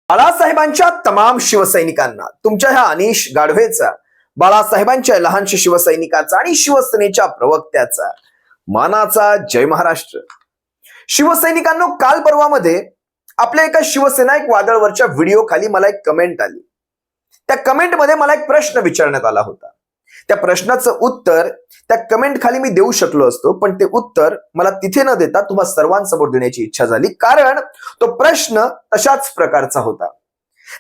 बाळासाहेबांच्या तमाम शिवसैनिकांना तुमच्या ह्या अनिश गाढवेचा, बाळासाहेबांच्या लहानशा शिवसैनिकाचा आणि शिवसेनेच्या प्रवक्त्याचा मानाचा जय महाराष्ट्र. शिवसैनिकांनो, काल परवामध्ये आपल्या एका शिवसेना एक वादळवरच्या व्हिडिओ खाली मला एक कमेंट आली. त्या कमेंटमध्ये मला एक प्रश्न विचारण्यात आला होता. त्या प्रश्नाचं उत्तर त्या कमेंट खाली मी देऊ शकलो असतो, पण ते उत्तर मला तिथे न देता तुम्हा सर्वांसमोर देण्याची इच्छा झाली, कारण तो प्रश्न तशाच प्रकारचा होता.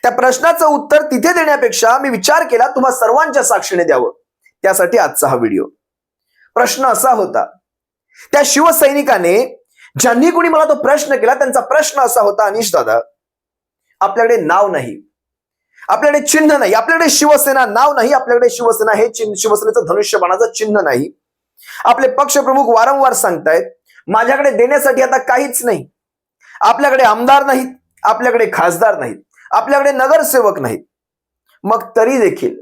त्या प्रश्नाचं उत्तर तिथे देण्यापेक्षा मी विचार केला तुम्हा सर्वांच्या साक्षीने द्यावं. त्यासाठी आजचा हा व्हिडिओ. प्रश्न असा होता, त्या शिवसैनिकाने ज्यांनी कोणी मला तो प्रश्न केला त्यांचा प्रश्न असा होता, अनिश दादा, आपल्याकडे नाव नाही, आपल्याकडे चिन्ह नाही, आपल्याकडे शिवसेना नाव नाही, आपल्याकडे शिवसेना हे चिन्ह, शिवसेनेचं धनुष्यबाणाचं चिन्ह नाही. आपले पक्षप्रमुख वारंवार सांगतायत माझ्याकडे देण्यासाठी आता काहीच नाही. आपल्याकडे आमदार नाहीत, आपल्याकडे खासदार नाहीत, आपल्याकडे नगरसेवक नाहीत. मग तरी देखील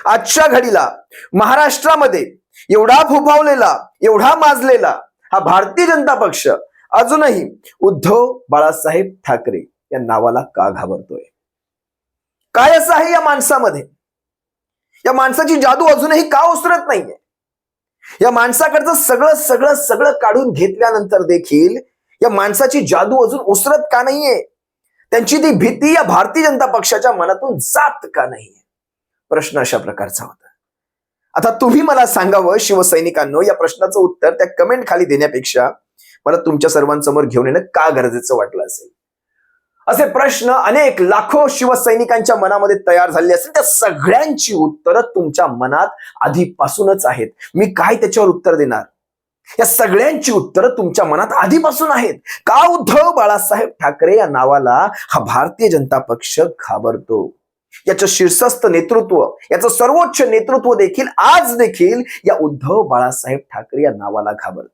आजच्या घडीला महाराष्ट्रामध्ये एवढा फोफावलेला, एवढा माजलेला हा भारतीय जनता पक्ष अजूनही उद्धव बाळासाहेब ठाकरे या नावाला का घाबरतोय? काय असं आहे या माणसामध्ये? या माणसाची जादू अजूनही का ओसरत नाहीये? या माणसाकडचं सगळं सगळं सगळं काढून घेतल्यानंतर देखील या माणसाची जादू अजून ओसरत का नाहीये? त्यांची ती भीती या भारतीय जनता पक्षाच्या मनातून जात का नाहीये? प्रश्न अशा प्रकारचा होता. आता तुम्ही मला सांगावं शिवसैनिकांनो, या प्रश्नाचं उत्तर त्या कमेंट खाली देण्यापेक्षा मला तुमच्या सर्वांसमोर घेऊन येणं का गरजेचं वाटलं असेल? असे प्रश्न अनेक लाखो शिवसैनिकांच्या मनामध्ये तयार झालेले असेल. त्या सगळ्यांची उत्तरं तुमच्या मनात आधीपासूनच आहेत. मी काय त्याच्यावर उत्तर देणार? या सगळ्यांची उत्तरं तुमच्या मनात आधीपासून आहेत. का उद्धव बाळासाहेब ठाकरे या नावाला हा भारतीय जनता पक्ष घाबरतो? याचं शीर्षस्थ नेतृत्व, याचं सर्वोच्च नेतृत्व देखील आज देखील या उद्धव बाळासाहेब ठाकरे या नावाला घाबरतं.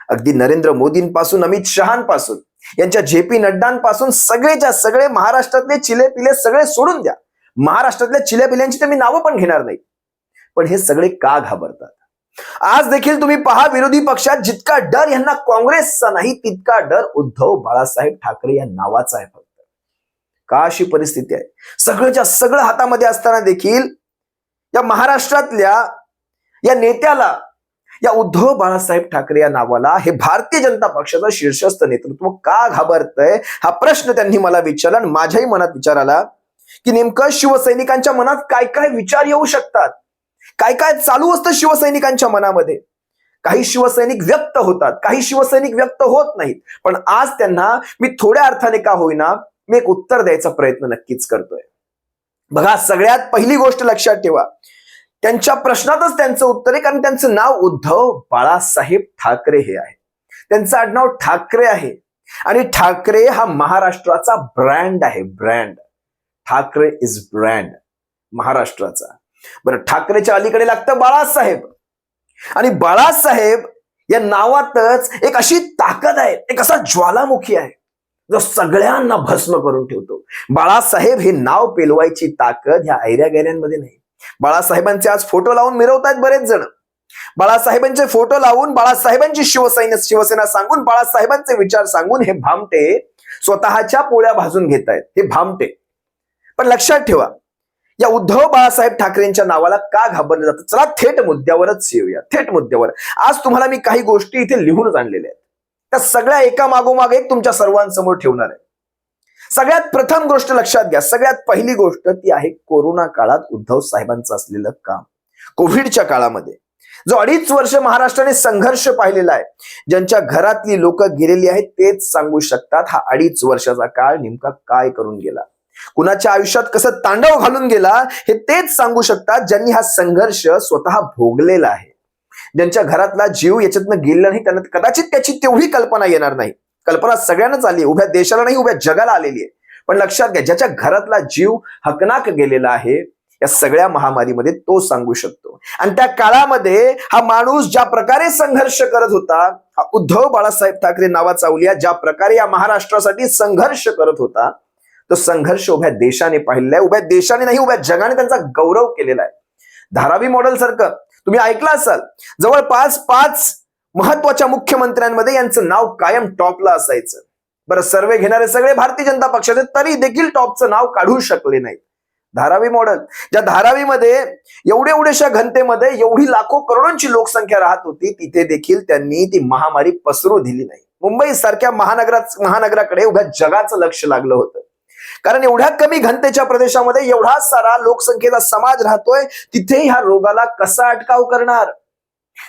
अगदी नरेंद्र मोदींपासून, अमित शहांपासून, यांच्या जेपी नड्डांपासून सगळेच्या सगळे महाराष्ट्रातले चिले पिले सगळे सोडून द्या. महाराष्ट्रातल्या चिले पिल्यांची तर मी नावं पण घेणार नाही. पण हे सगळे का घाबरतात? आज देखील तुम्ही पहा, विरोधी पक्षात जितका डर यांना काँग्रेसचा नाही, तितका डर उद्धव बाळासाहेब ठाकरे या नावाचा आहे. फक्त का अशी परिस्थिती आहे? सगळ्याच्या सगळं हातामध्ये असताना देखील या महाराष्ट्रातल्या या नेत्याला, या उद्धव बाळासाहेब ठाकरे या नावाला हे भारतीय जनता पक्षाचं शीर्षस्थ नेतृत्व का घाबरतंय? हा प्रश्न त्यांनी मला विचारला आणि माझ्याही मनात विचार आला की नेमकं शिवसैनिकांच्या मनात काय काय विचार येऊ शकतात, काय काय चालू असतं शिवसैनिकांच्या मनामध्ये. काही शिवसैनिक व्यक्त होतात, काही शिवसैनिक व्यक्त होत नाहीत. पण आज त्यांना मी थोड्या अर्थाने का होईना मी एक उत्तर द्यायचा प्रयत्न नक्कीच करतोय. बघा, सगळ्यात पहिली गोष्ट लक्षात ठेवा, त्यांच्या प्रश्नातच त्यांचं उत्तर आहे, कारण त्यांचं नाव उद्धव बाळासाहेब ठाकरे हे आहे. त्यांचं आडनाव ठाकरे आहे आणि ठाकरे हा महाराष्ट्राचा ब्रँड आहे. ब्रँड ठाकरे इज ब्रँड महाराष्ट्राचा. बरं, ठाकरेच्या अलीकडे लागतं बाळासाहेब, आणि बाळासाहेब या नावातच एक अशी ताकद आहे, एक असा ज्वालामुखी आहे जो सगळ्यांना भस्म करून ठेवतो. बाळासाहेब हे नाव पेलवायची ताकद ह्या ऐऱ्या गैऱ्यांमध्ये नाही. बाळासाहेबांचे आज फोटो लावून मिरवतायत बरेच जण. बाळासाहेबांचे फोटो लावून, बाळासाहेबांची शिवसेना सांगून, बाळासाहेबांचे विचार सांगून हे भामटे स्वतःच्या पोळ्या भाजून घेत आहेत. हे भामटे. पण लक्षात ठेवा, या उद्धव बाळासाहेब ठाकरेंच्या नावाला का घाबरलं जातं? चला थेट मुद्द्यावरच येऊया. थेट मुद्द्यावर आज तुम्हाला मी काही गोष्टी इथे लिहूनच आणलेल्या आहेत. त्या सगळ्या एका मागोमाग एक तुमच्या सर्वांसमोर ठेवणार आहे. सगळ्यात प्रथम गोष्ट लक्षात घ्या. सगळ्यात पहिली गोष्ट ती आहे कोरोना काळात उद्धव साहेबांचं असलेलं काम. कोविडच्या काळामध्ये जो 2.5 वर्ष महाराष्ट्राने संघर्ष पाहिलेला आहे, ज्यांच्या घरातली लोक गेलेली आहेत तेच सांगू शकतात हा 2.5 वर्षाचा काळ नेमका काय करून गेला, कुणाच्या आयुष्यात कसं तांडव घालून गेला हे तेच सांगू शकतात ज्यांनी हा संघर्ष स्वतः भोगलेला आहे. ज्यांच्या घरातला जीव याच्यातनं गेलेला नाही, त्यांना कदाचित त्याची तेवढी कल्पना येणार नाही. कल्पना सगळ्यांनाच आली, उभ्या देशाला नाही, उभ्या जगाला आलेली आहे. पण लक्षात घ्या, ज्याच्या घरातला जीव हकनाक गेलेला आहे या सगळ्या महामारीमध्ये, तो सांगू शकतो. आणि त्या काळामध्ये हा माणूस ज्या प्रकारे संघर्ष करत होता, हा उद्धव बाळासाहेब ठाकरे नावाचा अवलिया ज्या प्रकारे या महाराष्ट्रासाठी संघर्ष करत होता, तो संघर्ष उभ्या देशाने पाहिलेला आहे. उभ्या देशाने नाही, उभ्या जगाने त्यांचा गौरव केलेला आहे. धारावी मॉडेल सारखं तुम्ही ऐकलं असाल, जवळपास 5 महत्वाच्या मुख्यमंत्र्यांमध्ये यांचं नाव कायम टॉपला असायचं. बरं, सर्वे घेणारे सगळे भारतीय जनता पक्षाचे, तरी देखील टॉपचं नाव काढू शकले नाहीत. धारावी मॉडेल, ज्या धारावीमध्ये एवढ्याशा घनतेमध्ये एवढी लाखो करोडोंची लोकसंख्या राहत होती, तिथे देखील त्यांनी ती महामारी पसरू दिली नाही. मुंबई सारख्या महानगराकडे उभ्या जगाचं लक्ष लागलं होतं, कारण एवढ्या कमी घनतेच्या प्रदेशामध्ये एवढा सारा लोकसंख्येचा समाज राहतोय, तिथे ह्या रोगाला कसा अटकाव करणार.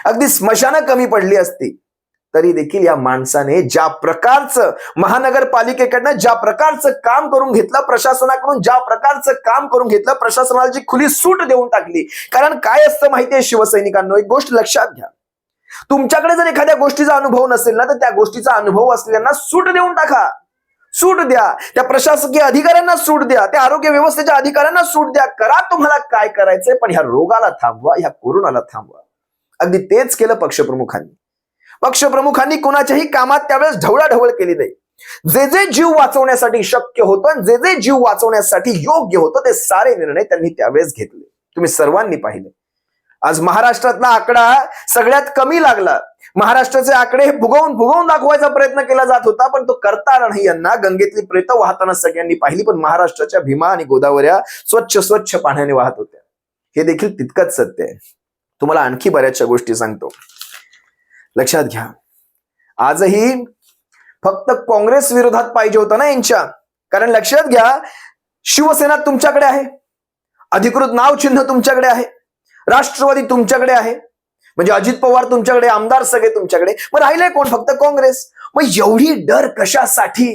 अगदी स्मशानं कमी पडली असती तरी देखील या माणसाने ज्या प्रकारचं महानगरपालिकेकडनं ज्या प्रकारचं काम करून घेतलं, प्रशासनाकडून ज्या प्रकारचं काम करून घेतलं, प्रशासनाला जी खुली सूट देऊन टाकली. कारण काय असतं माहितीये शिवसैनिकांनो, एक गोष्ट लक्षात घ्या, तुमच्याकडे जर एखाद्या गोष्टीचा अनुभव नसेल ना, तर त्या गोष्टीचा अनुभव असलेल्यांना सूट देऊन टाका. सूट द्या, त्या प्रशासकीय अधिकाऱ्यांना सूट द्या, त्या आरोग्य व्यवस्थेच्या अधिकाऱ्यांना सूट द्या. करा तुम्हाला काय करायचंय, पण ह्या रोगाला थांबवा, ह्या कोरोनाला थांबवा. अगदी तेच केलं पक्षप्रमुखांनी. पक्षप्रमुखांनी कोणाच्याही कामात त्यावेळेस ढवळाढवळ केली नाही. जे जे जीव वाचवण्यासाठी शक्य होतं, जे जे जीव वाचवण्यासाठी योग्य होतं, ते सारे निर्णय त्यांनी त्यावेळेस घेतले. तुम्ही सर्वांनी पाहिले. आज महाराष्ट्रातला आकडा सगळ्यात कमी लागला. महाराष्ट्राचे आकडे भुगवून दाखवायचा प्रयत्न केला जात होता, पण तो करता आला नाही यांना. गंगेतली प्रेतं वाहताना सगळ्यांनी पाहिली, पण महाराष्ट्राच्या भीमा आणि गोदावऱ्या स्वच्छ पाण्याने वाहत होत्या. हे देखील तितकंच सत्य आहे. तुम्हाला आणखी बऱ्याचशा गोष्टी सांगतो, लक्षात घ्या. आजही फक्त काँग्रेस विरोधात पाहिजे होतं ना यांच्या, कारण लक्षात घ्या, शिवसेना तुमच्याकडे आहे, अधिकृत नाव चिन्ह तुमच्याकडे आहे, राष्ट्रवादी तुमच्याकडे आहे, म्हणजे अजित पवार तुमच्याकडे, आमदार सगळे तुमच्याकडे. मग राहिलंय कोण? फक्त काँग्रेस. मग एवढी डर कशासाठी?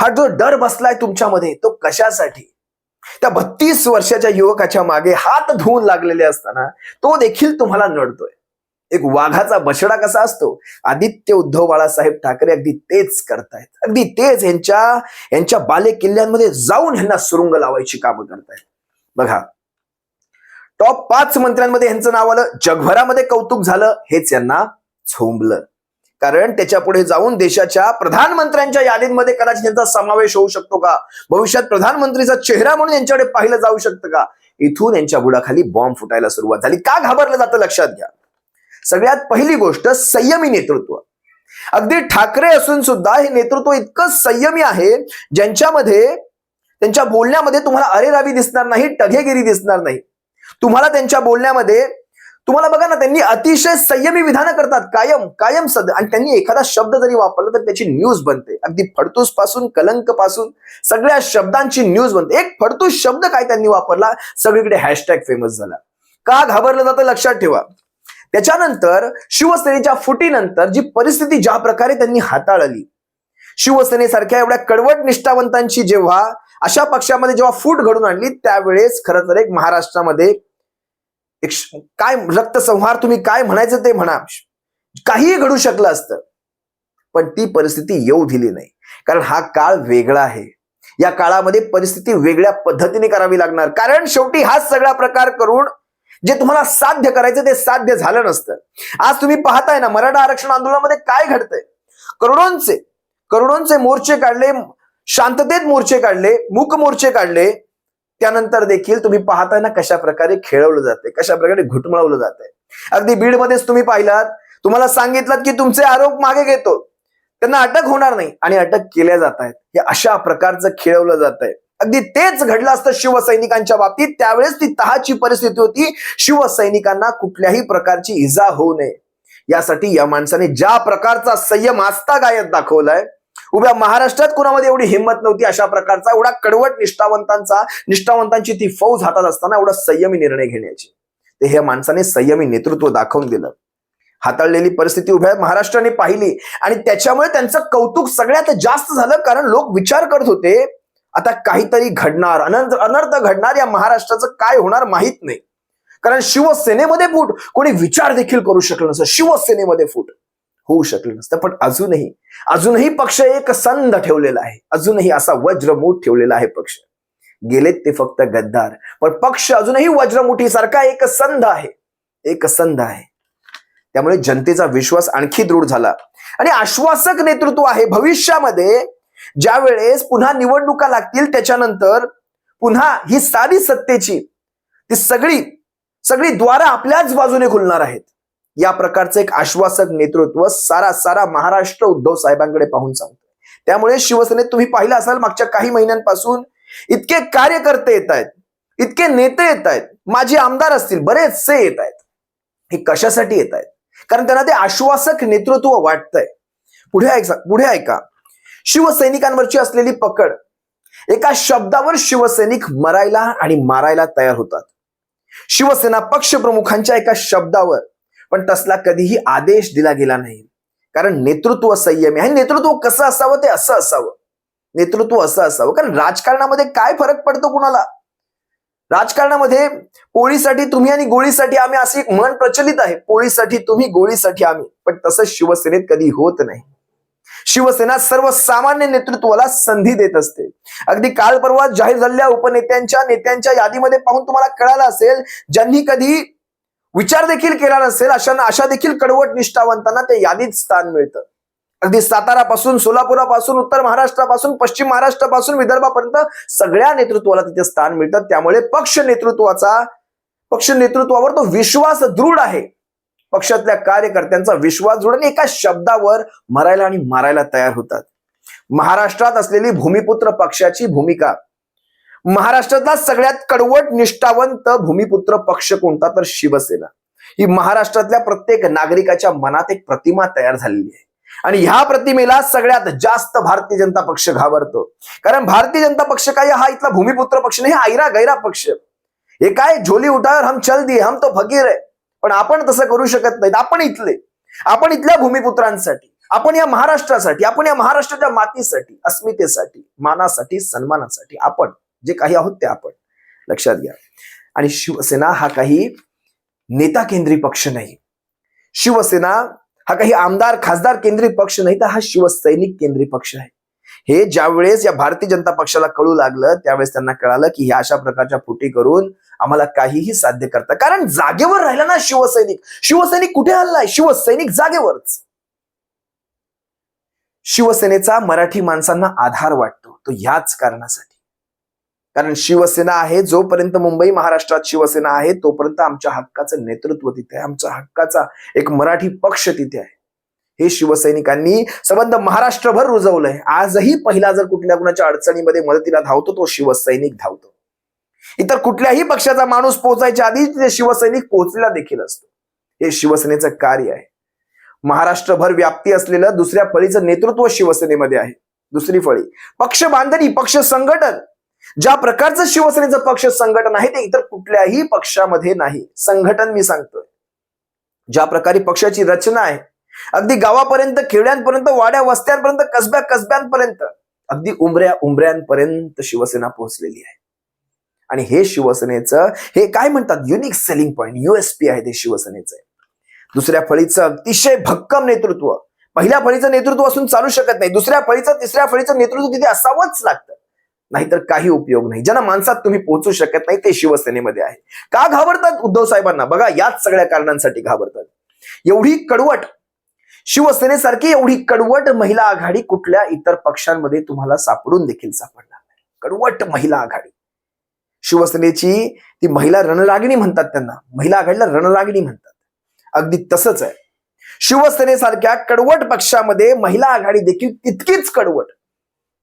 हा जो डर बसलाय तुमच्यामध्ये, तो कशासाठी? त्या 32 वर्षाच्या युवकाच्या मागे हात धुवून लागलेले असताना तो देखील तुम्हाला नडतोय. एक वाघाचा बछडा कसा असतो, आदित्य उद्धव बाळासाहेब ठाकरे अगदी तेच करतायत. अगदी तेच यांच्या बाले किल्ल्यांमध्ये जाऊन ह्यांना सुरुंग लावायची कामं करतायत. बघा, टॉप 5 मंत्र्यांमध्ये यांचं नाव आलं, जगभरामध्ये कौतुक झालं, हेच यांना झोंबलं. कारण त्याच्या पुढे जाऊन देशाच्या प्रधानमंत्र्यांच्या यादींमध्ये कदाचित यांचा समावेश होऊ शकतो का, भविष्यात प्रधानमंत्रीचा चेहरा म्हणून यांच्याकडे पाहिलं जाऊ शकतं का, इथून यांच्या बुडाखाली बॉम्ब फुटायला सुरुवात झाली. का घाबरलं जातं लक्षात घ्या. सगळ्यात पहिली गोष्ट, संयमी नेतृत्व. अगदी ठाकरे असून सुद्धा हे नेतृत्व इतकं संयमी आहे, ज्यांच्यामध्ये त्यांच्या बोलण्यामध्ये तुम्हाला अरेरावी दिसणार नाही, टघेगिरी दिसणार नाही. तुम्हाला त्यांच्या बोलण्यामध्ये तुम्हाला बघा ना, त्यांनी अतिशय संयमी विधानं करतात कायम सद, आणि त्यांनी एखादा शब्द जरी वापरला तर त्याची न्यूज बनते. अगदी फडतूस पासून कलंक पासून सगळ्या शब्दांची न्यूज बनते. एक फडतूस शब्द काय त्यांनी वापरला, सगळीकडे हॅशटॅग फेमस झाला. का घाबरलं जातं लक्षात ठेवा. त्याच्यानंतर शिवसेनेच्या फुटीनंतर जी परिस्थिती ज्या प्रकारे त्यांनी हाताळली, शिवसेनेसारख्या एवढ्या कडवट निष्ठावंतांची जेव्हा अशा पक्षामध्ये जेव्हा फूट घडून आणली, त्यावेळेस खरं तर एक महाराष्ट्रामध्ये एक काय रक्तसंहार, तुम्ही काय म्हणायचं ते म्हणा, काहीही घडू शकलं असतं, पण ती परिस्थिती येऊ दिली नाही. कारण हा काळ वेगळा आहे. या काळामध्ये परिस्थिती वेगळ्या पद्धतीने करावी लागणार. कारण शेवटी हा सगळा प्रकार करून जे तुम्हाला साध्य करायचं ते साध्य झालं नसतं. आज तुम्ही पाहताय ना, मराठा आरक्षण आंदोलनामध्ये काय घडतंय. करोडोंचे मोर्चे काढले, शांततेत मोर्चे काढले, मूक मोर्चे काढले, त्यानंतर देखील तुम्ही पाहताय ना कशा प्रकारे खेळवलं जाते, कशा प्रकारे घुटमळवलं जातंय. अगदी बीडमध्येच तुम्ही पाहिलात, तुम्हाला सांगितलं की तुमचे आरोप मागे घेतो, त्यांना अटक होणार नाही, आणि अटक केल्या जात आहेत. हे अशा प्रकारचं खेळवलं जात आहे. अगदी तेच घडलं असतं शिवसैनिकांच्या बाबतीत. त्यावेळेस ती तहाची परिस्थिती होती, शिवसैनिकांना कुठल्याही प्रकारची इजा होऊ नये यासाठी या माणसाने ज्या प्रकारचा संयम आस्थागायत दाखवलाय. उभ्या महाराष्ट्रात कुणामध्ये एवढी हिंमत नव्हती अशा प्रकारचा, एवढा कडवट निष्ठावंतांची ती फौज हातात असताना एवढा संयमी निर्णय घेण्याची. ते ह्या माणसाने संयमी नेतृत्व दाखवून दिलं. हाताळलेली परिस्थिती उभ्या महाराष्ट्राने पाहिली, आणि त्याच्यामुळे त्यांचं कौतुक सगळ्यात जास्त झालं. कारण लोक विचार करत होते, आता काहीतरी घडणार, अनर्थ घडणार, या महाराष्ट्राचं काय होणार माहित नाही. कारण शिवसेनेमध्ये फूट कोणी विचार देखील करू शकलं नसतं, शिवसेनेमध्ये फूट होऊ शकलं नसतं. पण अजूनही पक्ष एक संध ठेवलेला आहे, अजूनही असा वज्रमूठ ठेवलेला आहे पक्ष. गेलेत ते फक्त गद्दार, पण पक्ष अजूनही वज्रमुठीसारखा एक संध आहे. त्यामुळे जनतेचा विश्वास आणखी दृढ झाला, आणि आश्वासक नेतृत्व आहे. भविष्यामध्ये ज्या वेळेस पुन्हा निवडणुका लागतील, त्याच्यानंतर पुन्हा ही सारी सत्तेची ती सगळी द्वार आपल्याच बाजूने खुलणार आहेत. या प्रकारचं एक आश्वासक नेतृत्व सारा महाराष्ट्र उद्धव साहेबांकडे पाहून सांगतो. त्यामुळे शिवसेनेत तुम्ही पाहिलं असाल मागच्या काही महिन्यांपासून इतके कार्यकर्ते येत आहेत, इतके नेते येत आहेत, माजी आमदार असतील बरेचसे येत आहेत. हे कशासाठी येत आहेत? कारण त्यांना ते आश्वासक नेतृत्व वाटतंय. पुढे ऐका, शिवसैनिकांवरची असलेली पकड, एका शब्दावर शिवसैनिक मरायला आणि मारायला तयार होतात. शिवसेना पक्षप्रमुखांच्या एका शब्दावर, पण तसला कधीही आदेश दिला गेला नाही. कारण नेतृत्व संयमी आहे. नेतृत्व कसं असावं ते असं असावं. नेतृत्व असं असावं. कारण राजकारणामध्ये काय फरक पडतो कुणाला? राजकारणामध्ये पोळीसाठी तुम्ही आणि गोळीसाठी आम्ही अशी एक म्हण प्रचलित आहे. पोळीसाठी तुम्ही, गोळीसाठी आम्ही. पण तसं शिवसेनेत कधी होत नाही. शिवसेना सर्वसामान्य नेतृत्वाला संधी देत असते. अगदी काल परवा जाहीर झालेल्या नेत्यांच्या यादीमध्ये पाहून तुम्हाला कळालं असेल, ज्यांनी कधी विचार देखील केला नसेल अशा देखील कडवट निष्ठावंतांना त्या यादीत स्थान मिळतं. अगदी सातारापासून, सोलापुरापासून, उत्तर महाराष्ट्रापासून, पश्चिम महाराष्ट्रापासून, विदर्भापर्यंत सगळ्या नेतृत्वाला तिथे स्थान मिळतं. त्यामुळे पक्ष नेतृत्वावर तो विश्वास दृढ आहे. पक्षातल्या कार्यकर्त्यांचा विश्वास दृढ आणि एका शब्दावर मरायला आणि मारायला तयार होतात. महाराष्ट्रात असलेली भूमिपुत्र पक्षाची भूमिका, महाराष्ट्रातला सगळ्यात कडवट निष्ठावंत भूमिपुत्र पक्ष कोणता? तर शिवसेना. ही महाराष्ट्रातल्या प्रत्येक नागरिकाच्या मनात एक प्रतिमा तयार झालेली आहे. आणि ह्या प्रतिमेला सगळ्यात जास्त भारतीय जनता पक्ष घाबरतो. कारण भारतीय जनता पक्ष काय हा इथला भूमिपुत्र पक्ष नाही, आयरा गैरा पक्ष. हे काय झोली उठावर हम चल दिए, हम तो फकीर आहे. पण आपण तसं करू शकत नाहीत. आपण इथल्या भूमिपुत्रांसाठी, आपण या महाराष्ट्रासाठी, आपण या महाराष्ट्राच्या मातीसाठी, अस्मितेसाठी, मानासाठी, सन्मानासाठी आपण जे काही आहोत ते आपण लक्षात घ्या. आणि शिवसेना हा काही नेता केंद्रीय पक्ष नाही. शिवसेना हा काही आमदार खासदार केंद्रीय पक्ष नाही, तर हा शिवसैनिक केंद्रीय पक्ष आहे. हे ज्यावेळेस या भारतीय जनता पक्षाला कळू लागलं त्यावेळेस त्यांना कळालं की ह्या अशा प्रकारच्या फुटी करून आम्हाला काहीही साध्य करता. कारण जागेवर राहिला ना शिवसैनिक कुठे हल्लाय? शिवसैनिक जागेवरच. शिवसेनेचा मराठी माणसांना आधार वाटतो तो याच कारणासाठी. कारण शिवसेना आहे, जोपर्यंत मुंबई महाराष्ट्रात शिवसेना आहे तोपर्यंत आमच्या हक्काचं नेतृत्व तिथे आहे, आमच्या हक्काचा एक मराठी पक्ष तिथे आहे. हे शिवसैनिकांनी संबंध महाराष्ट्रभर रुजवलंय. आजही पहिला जर कुठल्या अडचणीमध्ये मदतीला धावतो तो शिवसैनिक धावतो. इतर कुठल्याही पक्षाचा माणूस पोहोचायच्या आधी ते शिवसैनिक पोहोचलेला देखील असतो. हे शिवसेनेचं कार्य आहे. महाराष्ट्रभर व्याप्ती असलेलं दुसऱ्या फळीचं नेतृत्व शिवसेनेमध्ये आहे. दुसरी फळी पक्ष बांधणी, पक्ष संघटन. ज्या प्रकारचं शिवसेनेचं पक्ष संघटन आहे ते इतर कुठल्याही पक्षामध्ये नाही. संघटन मी सांगतोय, ज्या प्रकारे पक्षाची रचना आहे, अगदी गावापर्यंत, खेड्यांपर्यंत, वाड्या वस्त्यांपर्यंत, कसब्यांपर्यंत, अगदी उंबऱ्यांपर्यंत शिवसेना पोहोचलेली आहे. आणि हे शिवसेनेचं हे काय म्हणतात युनिक सेलिंग पॉइंट, USP आहे ते शिवसेनेचं. दुसऱ्या फळीचं अतिशय भक्कम नेतृत्व. पहिल्या फळीचं नेतृत्व असून चालू शकत नाही. दुसऱ्या फळीचं, तिसऱ्या फळीचं नेतृत्व तिथे असावंच लागतं, नाहीतर काही उपयोग नाही. ज्यांना माणसात तुम्ही पोहोचू शकत नाही ते शिवसेनेमध्ये आहे. का घाबरतात उद्धव साहेबांना? बघा, याच सगळ्या कारणांसाठी घाबरतात. एवढी कडवट शिवसेनेसारखी एवढी कडवट महिला आघाडी कुठल्या इतर पक्षांमध्ये तुम्हाला सापडून देखील सापडणार नाही. कडवट महिला आघाडी. शिवसेनेची ती महिला रणरागिणी म्हणतात, त्यांना महिला आघाडीला रणरागिणी म्हणतात. अगदी तसंच आहे. शिवसेनेसारख्या कडवट पक्षामध्ये महिला आघाडी देखील तितकीच कडवट.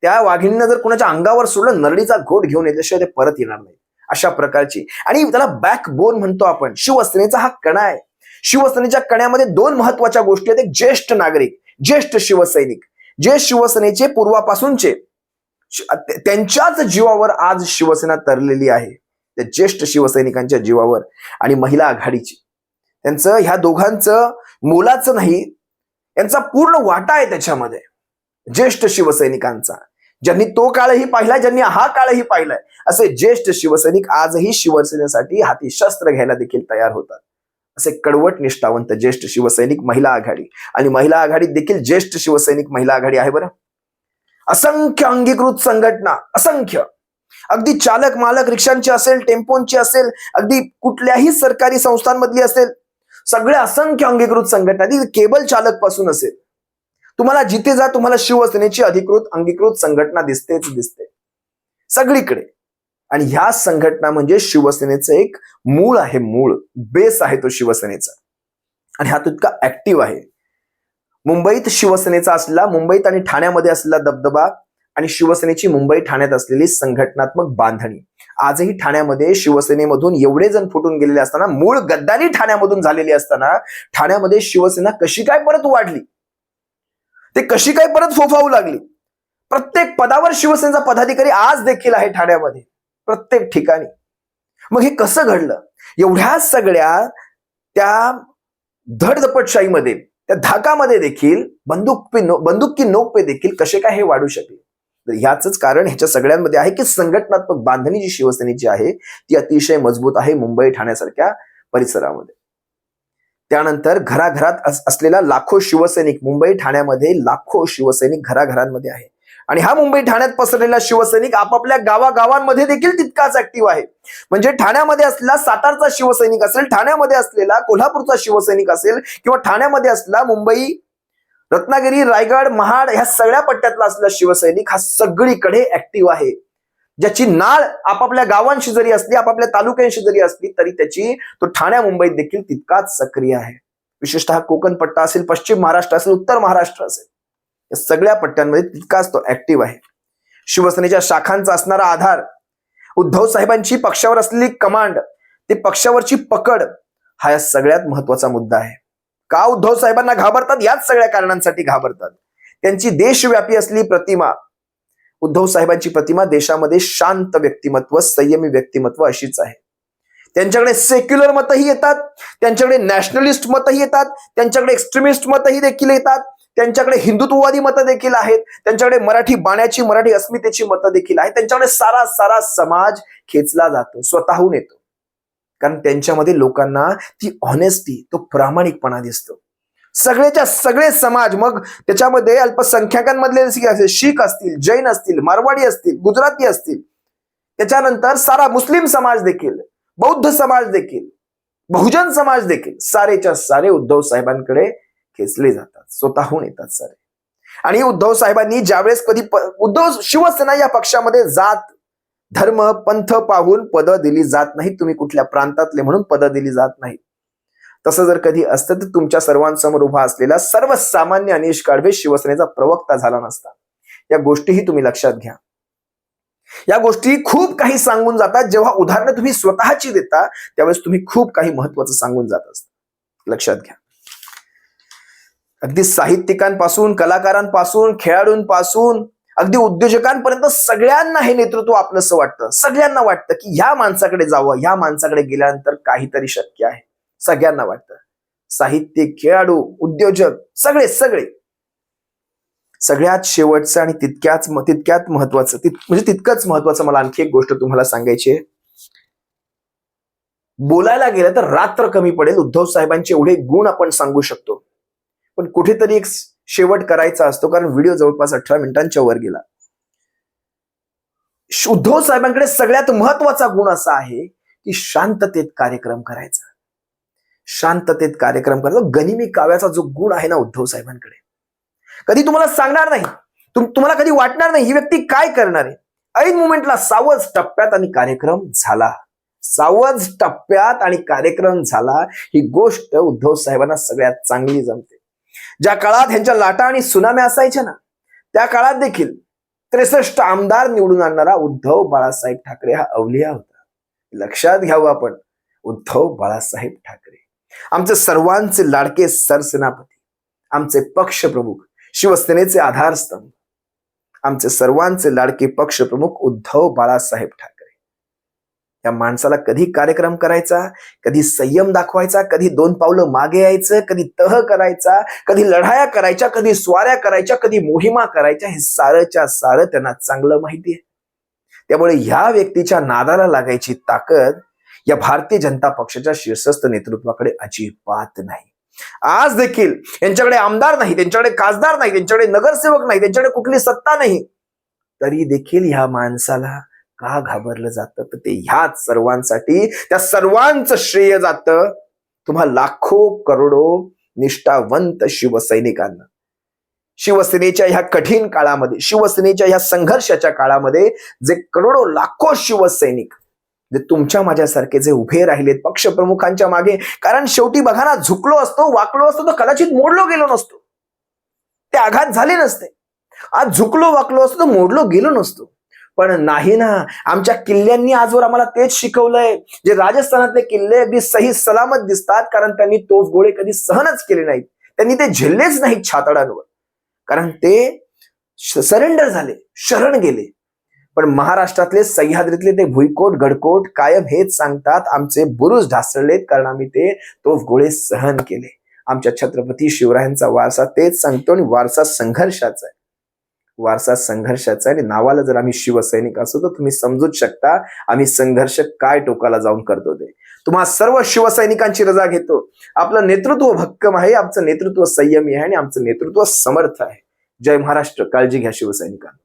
त्या वाघिणीनं जर कोणाच्या अंगावर सोडलं, नरडीचा घोट घेऊन येतल्याशिवाय ते परत येणार नाही, अशा प्रकारची. आणि त्याला बॅकबोन म्हणतो आपण. शिवसेनेचा हा कणा आहे. शिवसेनेच्या कण्यामध्ये दोन महत्वाच्या गोष्टी आहेत. एक ज्येष्ठ नागरिक, ज्येष्ठ शिवसैनिक, जे शिवसेनेचे पूर्वापासूनचे, त्यांच्याच जीवावर आज शिवसेना तरलेली आहे, त्या ज्येष्ठ शिवसैनिकांच्या जीवावर. आणि महिला आघाडीची, त्यांचं ह्या दोघांचं मोलाचं नाही, यांचा पूर्ण वाटा आहे त्याच्यामध्ये. ज्येष्ठ शिवसैनिकांचा, ज्यांनी तो काळही पाहिलाय, ज्यांनी हा काळही पाहिलाय, असे ज्येष्ठ शिवसैनिक आजही शिवसेनेसाठी हाती शस्त्र घ्यायला देखील तयार होतात. असे कडवट निष्ठावंत ज्येष्ठ शिवसैनिक महिला आघाडी. आणि महिला आघाडीत देखील ज्येष्ठ शिवसैनिक महिला आघाडी आहे. बरं, असंख्य अंगीकृत संघटना, असंख्य, अगदी चालक मालक रिक्षांची असेल, टेम्पोंची असेल, अगदी कुठल्याही सरकारी संस्थांमधली असेल, सगळे असंख्य अंगीकृत संघटना, केबल चालक पासून असेल, तुम्हाला जिथे जा तुम्हाला शिवसेनेची अधिकृत अंगीकृत संघटना दिसते सगळीकडे. आणि ह्या संघटना म्हणजे शिवसेनेचं एक मूळ आहे, मूळ बेस आहे तो शिवसेनेचा. आणि हा तो इतका ऍक्टिव्ह आहे. मुंबईत शिवसेनेचा असलेला, मुंबईत आणि ठाण्यामध्ये असलेला दबदबा आणि शिवसेनेची मुंबई ठाण्यात असलेली संघटनात्मक बांधणी आजही ठाण्यामध्ये शिवसेनेमधून एवढे जण फुटून गेलेले असताना, मूळ गद्दारी ठाण्यामधून झालेली असताना, ठाण्यामध्ये शिवसेना कशी काय परत वाढली, ते कशी काय परत फोफावू लागली. प्रत्येक पदावर शिवसेनेचा पदाधिकारी आज देखील आहे ठाण्यामध्ये, प्रत्येक ठिकाणी. मग हे कसं घडलं? एवढ्या सगळ्या त्या धडधपटशाहीमध्ये, त्या धाकामध्ये देखील बंदूक की नोक पे देखील कसे काय हे वाढू शकले? तर ह्याच कारण ह्याच्या सगळ्यांमध्ये आहे की संघटनात्मक बांधणी जी शिवसेनेची आहे ती अतिशय मजबूत आहे मुंबई ठाण्यासारख्या परिसरामध्ये. त्यानंतर घराघरात असलेला लाखो शिवसैनिक, मुंबई ठाण्यामध्ये लाखो शिवसैनिक घराघरांमध्ये आहे. आणि हा मुंबई ठाण्यात पसरलेला शिवसैनिक आपापल्या गावागावांमध्ये देखील तितकाच ऍक्टिव्ह आहे. म्हणजे ठाण्यामध्ये असलेला सातारचा शिवसैनिक असेल, ठाण्यामध्ये असलेला कोल्हापूरचा शिवसैनिक असेल, किंवा ठाण्यामध्ये असलेला मुंबई, रत्नागिरी, रायगड, महाड ह्या सगळ्या पट्ट्यातला असलेला शिवसैनिक हा सगळीकडे ऍक्टिव्ह आहे. ज्याची नाळ आपापल्या गावांशी जरी असली, आपापल्या तालुक्यांशी जरी असली, तरी त्याची तो ठाण्या मुंबईत देखील तितकाच सक्रिय आहे. विशेषतः कोकण पट्टा असेल, पश्चिम महाराष्ट्र असेल, उत्तर महाराष्ट्र असेल, या सगळ्या पट्ट्यांमध्ये तितकाच तो ऍक्टिव्ह आहे. शिवसेनेच्या शाखांचा असणारा आधार, उद्धव साहेबांची पक्षावर असलेली कमांड, ते पक्षावरची पकड, हा या सगळ्यात महत्वाचा मुद्दा आहे. का उद्धव साहेबांना घाबरतात? याच सगळ्या कारणांसाठी घाबरतात. त्यांची देशव्यापी असलेली प्रतिमा, उद्धव साहेबांची प्रतिमा देशामध्ये शांत व्यक्तिमत्व, संयमी व्यक्तिमत्व अशीच आहे. त्यांच्याकडे सेक्युलर मतही येतात, त्यांच्याकडे नॅशनलिस्ट मतही येतात, त्यांच्याकडे एक्स्ट्रीमिस्ट मतही देखील येतात, त्यांच्याकडे हिंदुत्ववादी मतं देखील आहेत, त्यांच्याकडे मराठी बाण्याची, मराठी अस्मितेची मतं देखील आहेत. त्यांच्याकडे सारा समाज खेचला जातो, स्वतःहून येतो. कारण त्यांच्यामध्ये लोकांना ती ऑनेस्टी, तो प्रामाणिकपणा दिसतो. सगळेच्या सगळे समाज, मग त्याच्यामध्ये अल्पसंख्याकांमधले शीख असतील, जैन असतील, मारवाडी असतील, गुजराती असतील, त्याच्यानंतर सारा मुस्लिम समाज देखील, बौद्ध समाज देखील, बहुजन समाज देखील, सारेच्या सारे उद्धव साहेबांकडे खेचले जातात, स्वतःहून येतात सारे. आणि उद्धव साहेबांनी ज्यावेळेस कधी शिवसेना या पक्षामध्ये जात, धर्म, पंथ पाहून पदं दिली जात नाहीत, तुम्ही कुठल्या प्रांतातले म्हणून पदं दिली जात नाहीत. तसं जर कधी असतं तर तुमच्या सर्वांसमोर उभा असलेला सर्वसामान्य अनिश काळभे शिवसेनेचा प्रवक्ता झाला नसता. या गोष्टीही तुम्ही लक्षात घ्या. या गोष्टी खूप काही सांगून जातात. जेव्हा उदाहरणं तुम्ही स्वतःची देता त्यावेळेस तुम्ही खूप काही महत्वाचं सांगून जात असता. लक्षात घ्या. अगदी साहित्यिकांपासून, कलाकारांपासून, खेळाडूंपासून, अगदी उद्योजकांपर्यंत सगळ्यांना हे नेतृत्व आपलंसं वाटतं. सगळ्यांना वाटतं की ह्या माणसाकडे जावं, ह्या माणसाकडे गेल्यानंतर काहीतरी शक्य आहे. सगळ्यांना वाटतं. साहित्यिक, खेळाडू, उद्योजक, सगळे सगळ्यात शेवटचं आणि तितक्यात महत्वाचं, म्हणजे तितकंच महत्वाचं मला आणखी एक गोष्ट तुम्हाला सांगायची आहे. बोलायला गेलं तर रात्र कमी पडेल. उद्धव साहेबांचे एवढे गुण आपण सांगू शकतो, पण कुठेतरी एक शेवट करायचा असतो, कारण व्हिडिओ जवळपास 18 मिनिटांच्या वर गेला. उद्धव साहेबांकडे सगळ्यात महत्वाचा गुण असा आहे की शांततेत कार्यक्रम करायचा. शांततेत कार्यक्रम करायचा. गनिमी काव्याचा जो गुण आहे ना उद्धव साहेबांकडे, कधी तुम्हाला सांगणार नाही, तुम्हाला कधी वाटणार नाही ही व्यक्ती काय करणार आहे. ऐन मुमेंटला सावज टप्प्यात आणि कार्यक्रम झाला. सावज टप्प्यात आणि कार्यक्रम झाला. ही गोष्ट उद्धव साहेबांना सगळ्यात चांगली जमते. ज्या काळात ह्यांच्या लाटा आणि सुनाम्या असायच्या ना, त्या काळात देखील 63 आमदार निवडून आणणारा उद्धव बाळासाहेब ठाकरे हा अवलिया होता. लक्षात घ्यावं आपण. उद्धव बाळासाहेब ठाकरे आमचे सर्वांचे लाडके सरसेनापती, आमचे पक्षप्रमुख, शिवसेनेचे आधारस्तंभ, आमचे सर्वांचे लाडके पक्षप्रमुख उद्धव बाळासाहेब ठाकरे. या माणसाला कधी कार्यक्रम करायचा, कधी संयम दाखवायचा, कधी 2 पावलं मागे यायचं, कधी तह करायचा, कधी लढाया करायच्या, कधी स्वाऱ्या करायच्या, कधी मोहिमा करायच्या, हे सारंच्या सारं त्यांना चांगलं माहिती आहे. त्यामुळे ह्या व्यक्तीच्या नादाला लागायची ताकद या भारतीय जनता पक्षाच्या शीर्षस्थ नेतृत्वाकडे अजिबात नाही. आज देखील यांच्याकडे आमदार नाही, त्यांच्याकडे खासदार नाही, त्यांच्याकडे नगरसेवक नाही, त्यांच्याकडे कुठली सत्ता नाही, तरी देखील ह्या माणसाला का घाबरलं जातं? तर ते ह्याच सर्वांसाठी, त्या सर्वांचं श्रेय जातं तुम्हा लाखो करोडो निष्ठावंत शिवसैनिकांना. शिवसेनेच्या ह्या कठीण काळामध्ये, शिवसेनेच्या ह्या संघर्षाच्या काळामध्ये जे करोडो लाखो शिवसैनिक, जे तुमच्या माझ्यासारखे जे उभे राहिलेत पक्षप्रमुखांच्या मागे, कारण शेवटी बघा ना, झुकलो असतो, वाकलो असतो तर कदाचित मोडलो गेलो नसतो. ते आघात झाले नसते. आज झुकलो वाकलो असतो तर मोडलो गेलो नसतो. पण नाही ना, आमच्या किल्ल्यांनी आजवर आम्हाला तेच शिकवलंय. जे राजस्थानातले किल्ले अगदी सही सलामत दिसतात, कारण त्यांनी तोफगोळे कधी सहनच केले नाहीत. त्यांनी ते झेललेच नाहीत छातडांवर, कारण ते सरेंडर झाले, शरण गेले. पण महाराष्ट्रातले सह्याद्रीतले ते भुईकोट गडकोट कायम हेच सांगतात, आमचे बुरुज ढासळलेत कारण आम्ही ते तोफगोळे सहन केले. आमच्या छत्रपती शिवरायांचा वारसा तेच सांगतो, आणि वारसा संघर्षाचा आहे. वारसा संघर्षाचा आहे. आणि नावाला जर आम्ही शिवसैनिक असू तर तुम्ही समजूच शकता आम्ही संघर्ष काय टोकाला जाऊन करतो ते. तुम्हा सर्व शिवसैनिकांची रजा घेतो. आपलं नेतृत्व भक्कम आहे, आमचं नेतृत्व संयमी आहे, आणि आमचं नेतृत्व समर्थ आहे. जय महाराष्ट्र. काळजी घ्या शिवसैनिकांना.